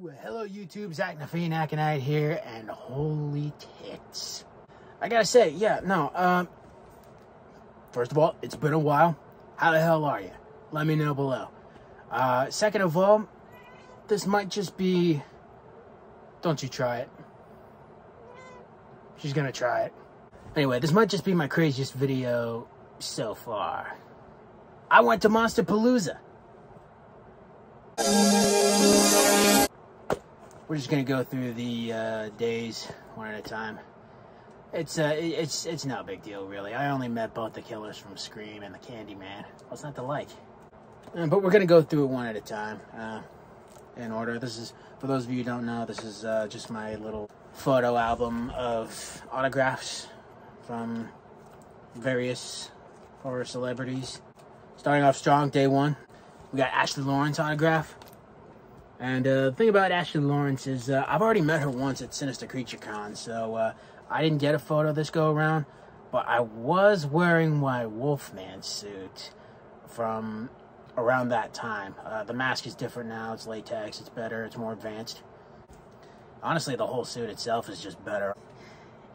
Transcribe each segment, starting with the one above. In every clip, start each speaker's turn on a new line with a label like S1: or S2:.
S1: Well, hello YouTube, Zaknafein Aconite here, and holy tits. I gotta say, first of all, it's been a while. How the hell are you? Let me know below. Second of all, this might just be... Don't you try it. She's gonna try it. Anyway, this might just be my craziest video so far. I went to Monsterpalooza. We're just gonna go through the days one at a time. It's no big deal really. I only met both the killers from Scream and the Candyman. What's not to like? But we're gonna go through it one at a time, in order. This is, for those of you who don't know, this is just my little photo album of autographs from various horror celebrities. Starting off strong, day one, we got Ashley Lawrence autograph. And the thing about Ashley Lawrence is I've already met her once at Sinister Creature Con, so I didn't get a photo this go around, but I was wearing my Wolfman suit from around that time. The mask is different now, it's latex, it's better, it's more advanced. Honestly, the whole suit itself is just better.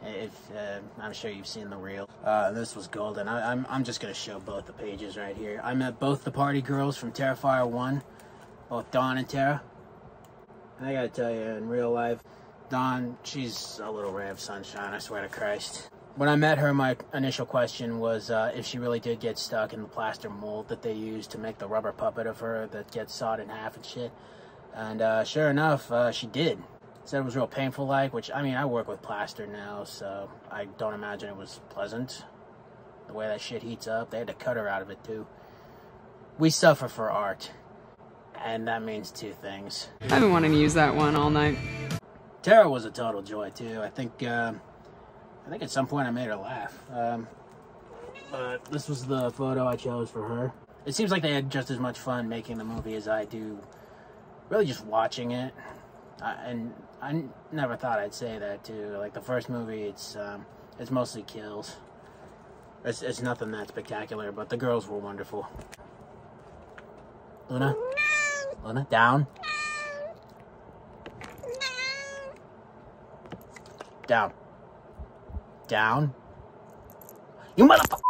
S1: I'm sure you've seen the reel. This was golden. I'm just going to show both the pages right here. I met both the party girls from Terrifier 1, both Dawn and Tara. And I gotta tell you, in real life, Dawn, she's a little ray of sunshine, I swear to Christ. When I met her, my initial question was if she really did get stuck in the plaster mold that they used to make the rubber puppet of her that gets sawed in half and shit. And sure enough, she did. Said it was real painful like, which, I mean, I work with plaster now, so I don't imagine it was pleasant. The way that shit heats up, they had to cut her out of it too. We suffer for art. And that means two things.
S2: I've been wanting to use that one all night.
S1: Tara was a total joy too. I think at some point I made her laugh. But this was the photo I chose for her. It seems like they had just as much fun making the movie as I do. Really just watching it. And I never thought I'd say that too. Like the first movie, it's mostly kills. It's nothing that spectacular, but the girls were wonderful. Luna? Luna, down. Down. Down. You motherfucker!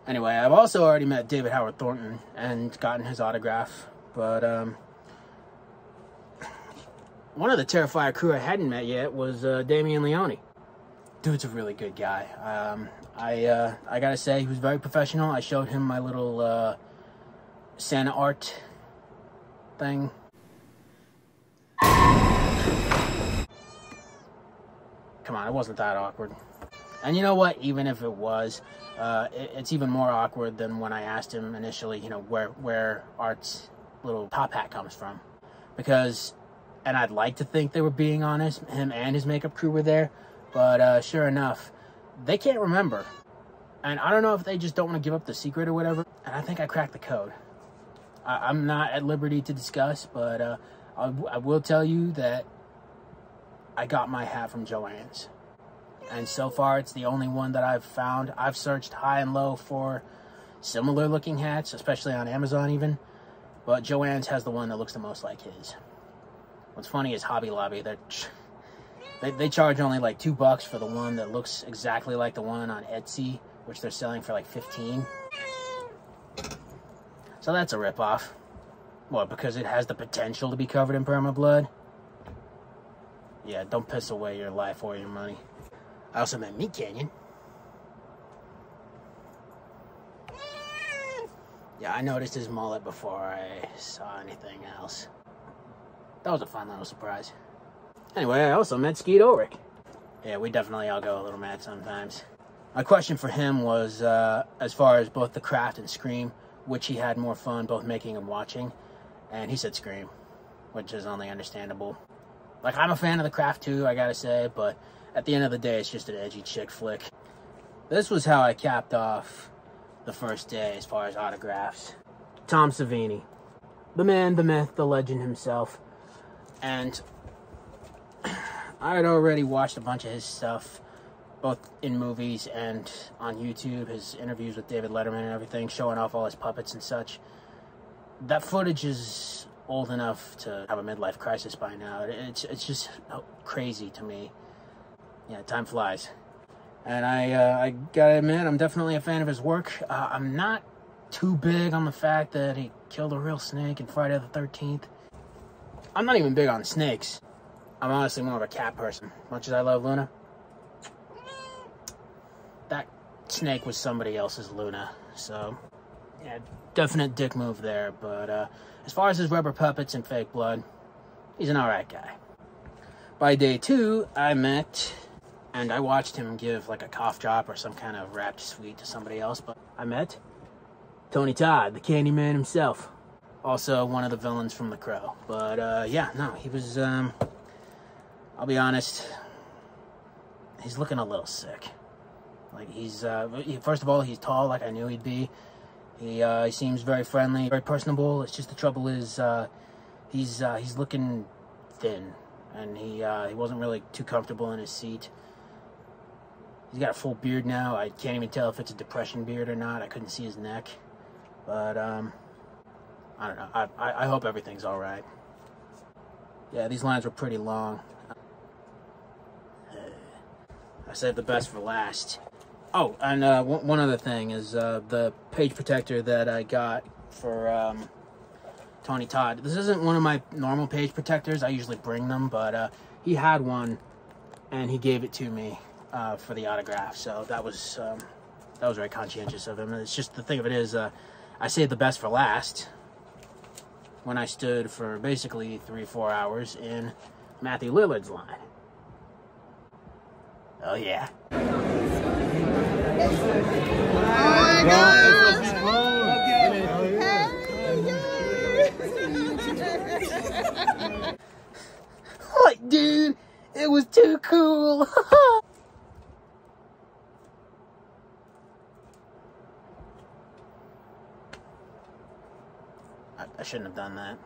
S1: Anyway, I've also already met David Howard Thornton and gotten his autograph, but one of the Terrifier crew I hadn't met yet was Damien Leone. Dude's a really good guy. I gotta say, he was very professional. I showed him my little Santa art thing. Come on, it wasn't that awkward. And you know what? Even if it was, it's even more awkward than when I asked him initially, you know, where Art's little top hat comes from. Because, and I'd like to think they were being honest, him and his makeup crew were there, but sure enough, they can't remember. And I don't know if they just don't want to give up the secret or whatever. And I think I cracked the code. I'm not at liberty to discuss, but I will tell you that I got my hat from Joann's. And so far, it's the only one that I've found. I've searched high and low for similar looking hats, especially on Amazon even. But Joann's has the one that looks the most like his. What's funny is Hobby Lobby, they charge only like $2 for the one that looks exactly like the one on Etsy, which they're selling for like $15. So that's a ripoff. What, because it has the potential to be covered in perma-blood? Yeah, don't piss away your life or your money. I also met Meat Canyon. Yeah, I noticed his mullet before I saw anything else. That was a fun little surprise. Anyway, I also met Skeet Ulrich. Yeah, we definitely all go a little mad sometimes. My question for him was, as far as both The Craft and Scream, which he had more fun both making and watching. And he said Scream, which is only understandable. Like, I'm a fan of The Craft too, I gotta say, but at the end of the day, it's just an edgy chick flick. This was how I capped off the first day as far as autographs. Tom Savini. The man, the myth, the legend himself. And I had already watched a bunch of his stuff, both in movies and on YouTube, his interviews with David Letterman and everything, showing off all his puppets and such. that footage is old enough to have a midlife crisis by now. It's just crazy to me. Yeah, time flies. And I gotta admit, I'm definitely a fan of his work. I'm not too big on the fact that he killed a real snake in Friday the 13th. I'm not even big on snakes. I'm honestly more of a cat person. Much as I love Luna, that snake was somebody else's Luna. So, yeah, definite dick move there. But as far as his rubber puppets and fake blood, he's an alright guy. By day 2, I met, and I watched him give like a cough drop or some kind of wrapped sweet to somebody else, but I met Tony Todd, the Candyman himself. Also one of the villains from The Crow. But yeah, no, he was, I'll be honest, he's looking a little sick. Like, he's, first of all, he's tall like I knew he'd be. He seems very friendly, very personable. It's just the trouble is, he's looking thin, and he wasn't really too comfortable in his seat. He's got a full beard now. I can't even tell if it's a depression beard or not. I couldn't see his neck. But, I don't know. I hope everything's all right. Yeah, these lines were pretty long. I saved the best for last. Oh, and one other thing is the page protector that I got for Tony Todd. This isn't one of my normal page protectors. I usually bring them, but he had one, and he gave it to me for the autograph. So that was very conscientious of him. And it's just, the thing of it is, I saved the best for last when I stood for basically 3-4 hours in Matthew Lillard's line. Oh yeah.
S3: Oh my God!
S1: Like, dude, it was too cool. I shouldn't have done that.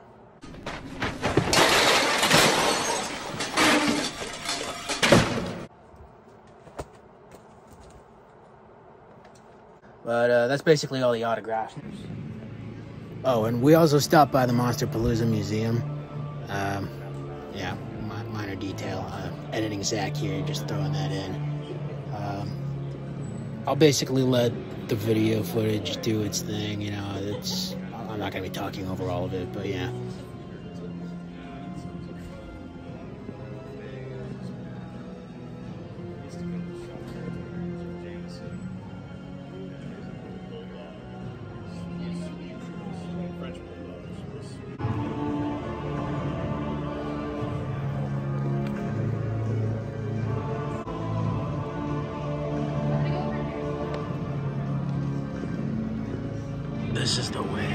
S1: But that's basically all the autographs. Oh, and we also stopped by the Monsterpalooza Museum. Yeah, minor detail. Editing Zach here, just throwing that in. I'll basically let the video footage do its thing, you know. I'm not going to be talking over all of it, but yeah. This is the way.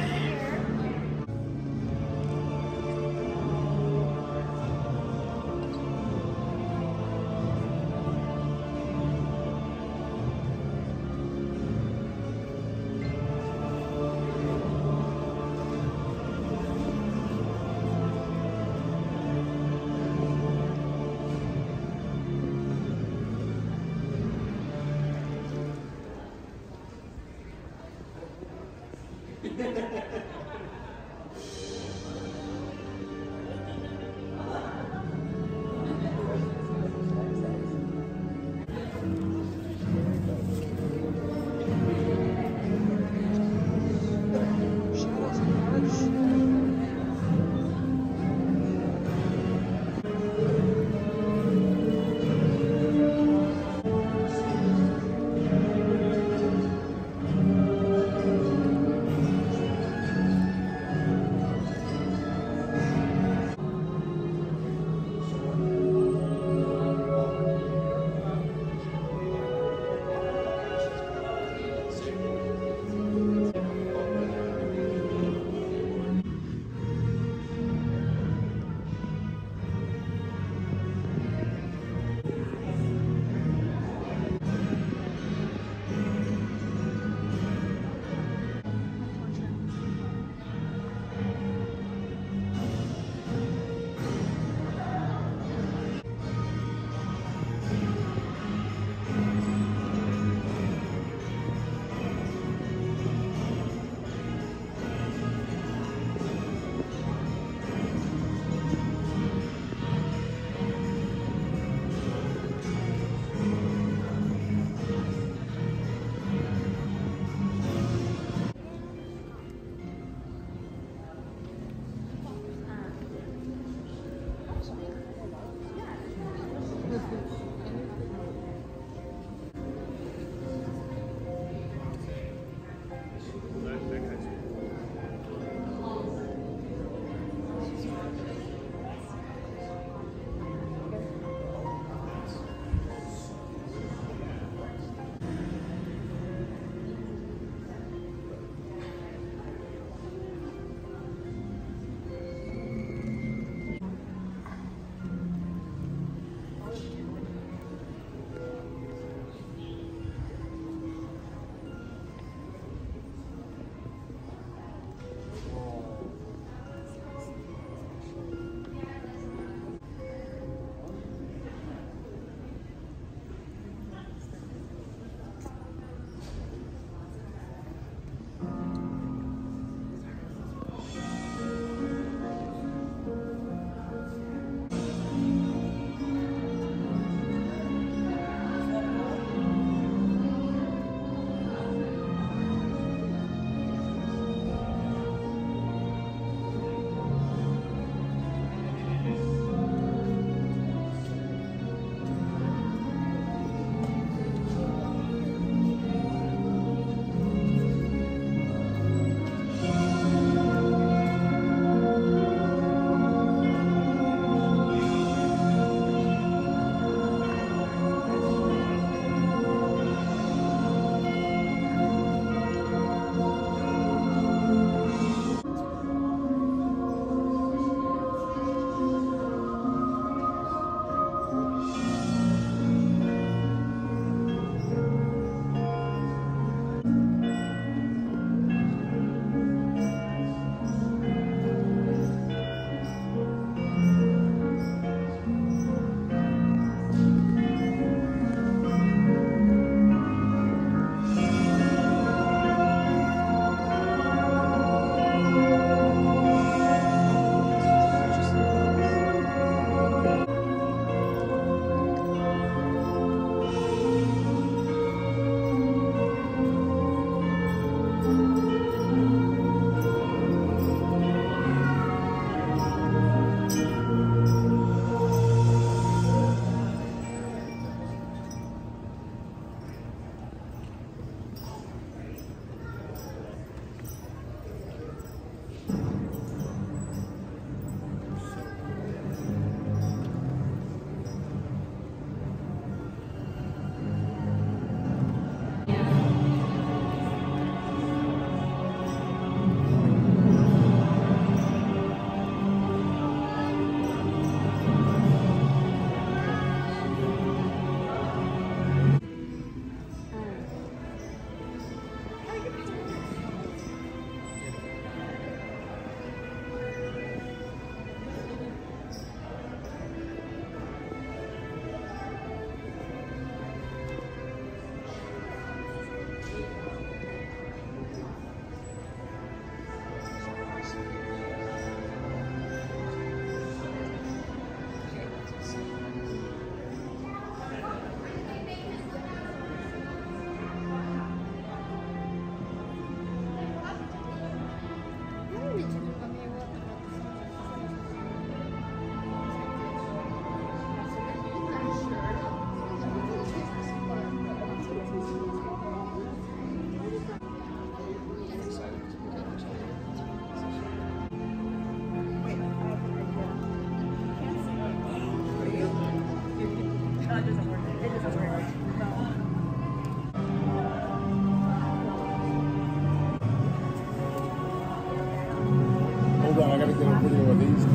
S3: hold on, I gotta get a video of these.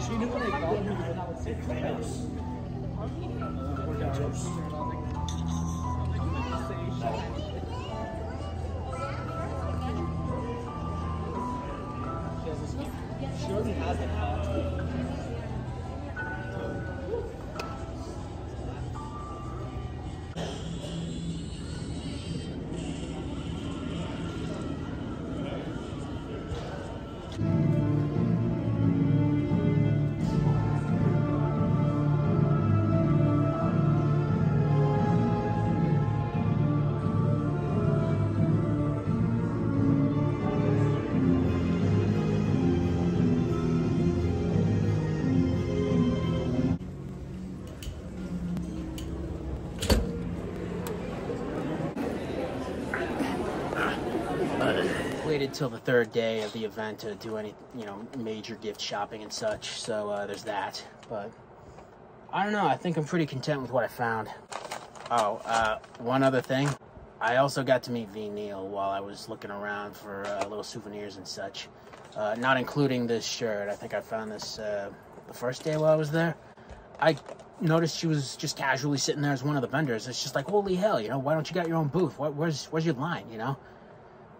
S4: She knew when they called me, but I would say she already has it.
S1: Waited till the third day of the event to do any, major gift shopping and such. So there's that. But I don't know. I think I'm pretty content with what I found. Oh, one other thing. I also got to meet V. Neal while I was looking around for little souvenirs and such. Not including this shirt. I think I found this the first day while I was there. I noticed she was just casually sitting there as one of the vendors. It's just like, holy hell, why don't you got your own booth? Where's your line,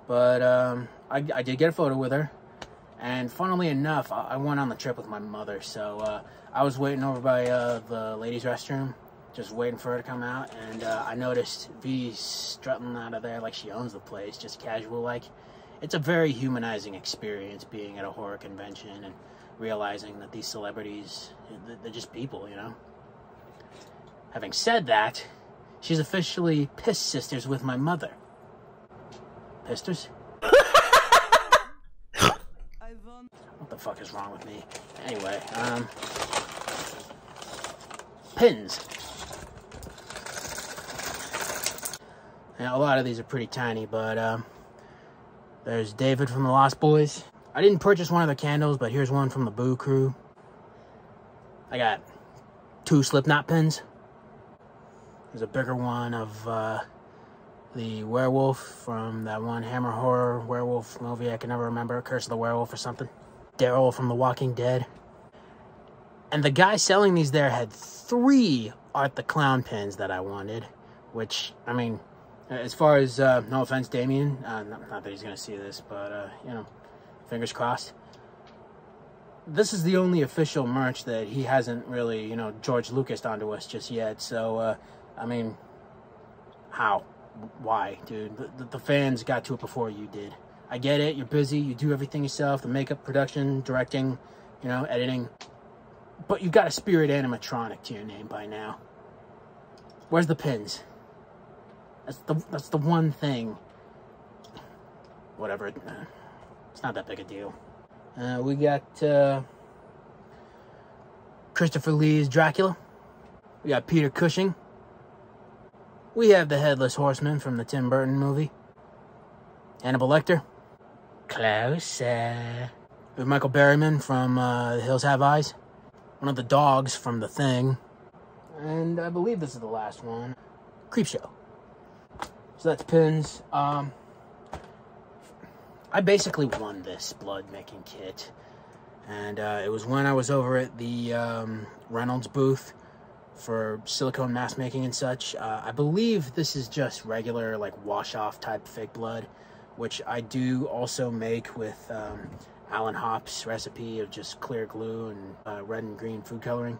S1: But I did get a photo with her, and funnily enough, I went on the trip with my mother, so I was waiting over by the ladies' restroom, just waiting for her to come out, and I noticed V strutting out of there like she owns the place, just casual like. It's a very humanizing experience being at a horror convention and realizing that these celebrities, they're just people, Having said that, she's officially piss sisters with my mother. Pisters? What the fuck is wrong with me? Anyway, pins. Now, a lot of these are pretty tiny, but there's David from the Lost Boys. I didn't purchase one of the candles, but here's one from the Boo Crew. I got 2 Slipknot pins. There's a bigger one of the werewolf from that one Hammer horror werewolf movie I can never remember, Curse of the Werewolf or something. Daryl from The Walking Dead. And the guy selling these there had 3 Art the Clown pins that I wanted, which, I mean, as far as, no offense, Damien, not that he's going to see this, but, fingers crossed. This is the only official merch that he hasn't really, George Lucas'd onto us just yet, so, I mean, how? Why, dude? The fans got to it before you did. I get it, you're busy, you do everything yourself, the makeup, production, directing, editing. But you've got a Spirit animatronic to your name by now. Where's the pins? That's the one thing. Whatever, it's not that big a deal. We got Christopher Lee's Dracula. We got Peter Cushing. We have the Headless Horseman from the Tim Burton movie. Hannibal Lecter. Closer. We have Michael Berryman from The Hills Have Eyes. One of the dogs from The Thing. And I believe this is the last one. Creepshow. So that's pins. I basically won this blood-making kit. And it was when I was over at the Reynolds booth for silicone mask making and such. I believe this is just regular, like, wash-off type fake blood, which I do also make with Alan Hop's recipe of just clear glue and red and green food coloring.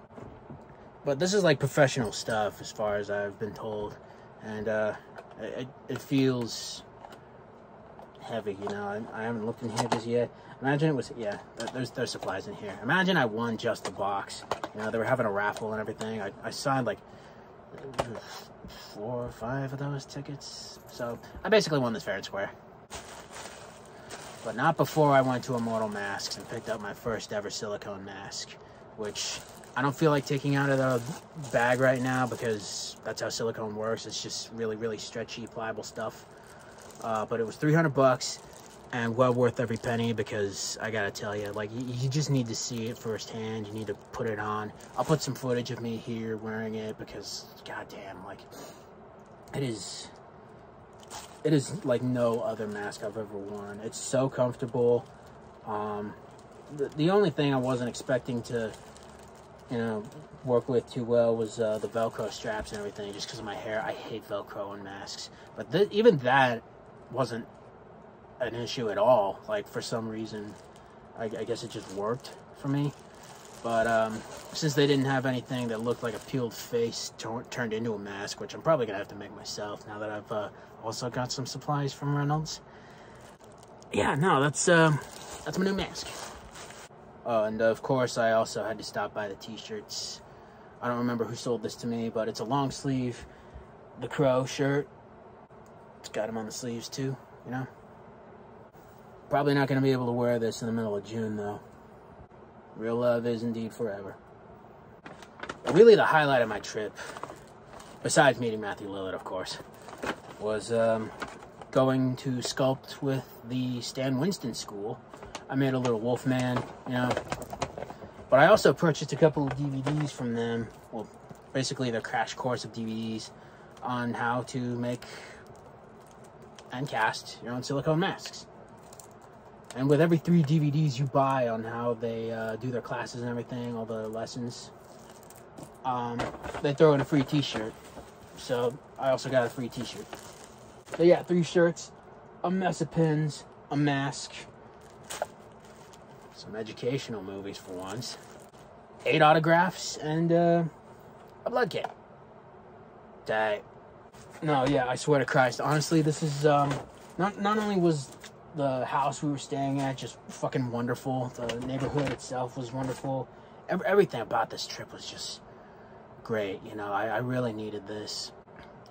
S1: But this is like professional stuff as far as I've been told. And it feels heavy, you know. I haven't looked in here just yet. Imagine it was, yeah, there's supplies in here. Imagine I won just the box. You know, they were having a raffle and everything. I signed like 4 or 5 of those tickets. So I basically won this fair and square. But not before I went to Immortal Masks and picked up my first ever silicone mask, which I don't feel like taking out of the bag right now because that's how silicone works. It's just really, really stretchy, pliable stuff. But it was 300 bucks and well worth every penny, because I gotta tell you, like, you just need to see it firsthand. You need to put it on. I'll put some footage of me here wearing it because, goddamn, like, it is like no other mask I've ever worn. It's so comfortable. The only thing I wasn't expecting to, you know, work with too well was the Velcro straps and everything, just because of my hair. I hate Velcro on masks. But even that wasn't an issue at all. Like, for some reason, I guess it just worked for me. But since they didn't have anything that looked like a peeled face turned into a mask, which I'm probably gonna have to make myself now that I've also got some supplies from Reynolds. Yeah, no, that's my new mask. Oh, and of course I also had to stop by the t-shirts. I don't remember who sold this to me, but it's a long sleeve The Crow shirt. It's got them on the sleeves too, you know. Probably not going to be able to wear this in the middle of June, though. Real love is indeed forever. But really, the highlight of my trip, besides meeting Matthew Lillard, of course, was going to sculpt with the Stan Winston School. I made a little Wolfman, you know. But I also purchased a couple of DVDs from them. Well, basically their crash course of DVDs on how to make and cast your own silicone masks. And with every 3 DVDs you buy on how they do their classes and everything, all the lessons, they throw in a free t-shirt. So I also got a free t-shirt. So yeah, 3 shirts, a mess of pins, a mask, some educational movies for once, 8 autographs, and a blood kit. Dang. No, yeah, I swear to Christ. Honestly, this is, not only was the house we were staying at just fucking wonderful, the neighborhood itself was wonderful. Everything about this trip was just great, you know. I really needed this.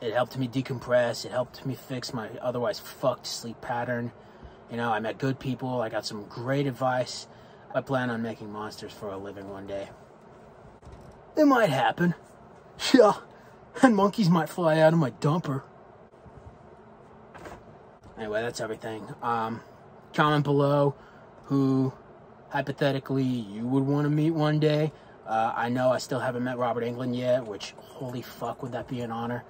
S1: It helped me decompress. It helped me fix my otherwise fucked sleep pattern. You know, I met good people. I got some great advice. I plan on making monsters for a living one day. It might happen. Yeah, and monkeys might fly out of my dumper. Anyway, that's everything. Comment below who, hypothetically, you would want to meet one day. I know I still haven't met Robert Englund yet, which, holy fuck, would that be an honor.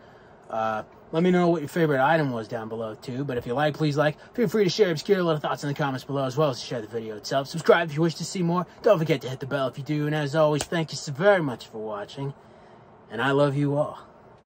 S1: Let me know what your favorite item was down below, too. But if you like, please like. Feel free to share obscure little thoughts in the comments below, as well as to share the video itself. Subscribe if you wish to see more. Don't forget to hit the bell if you do. And as always, thank you so very much for watching. And I love you all.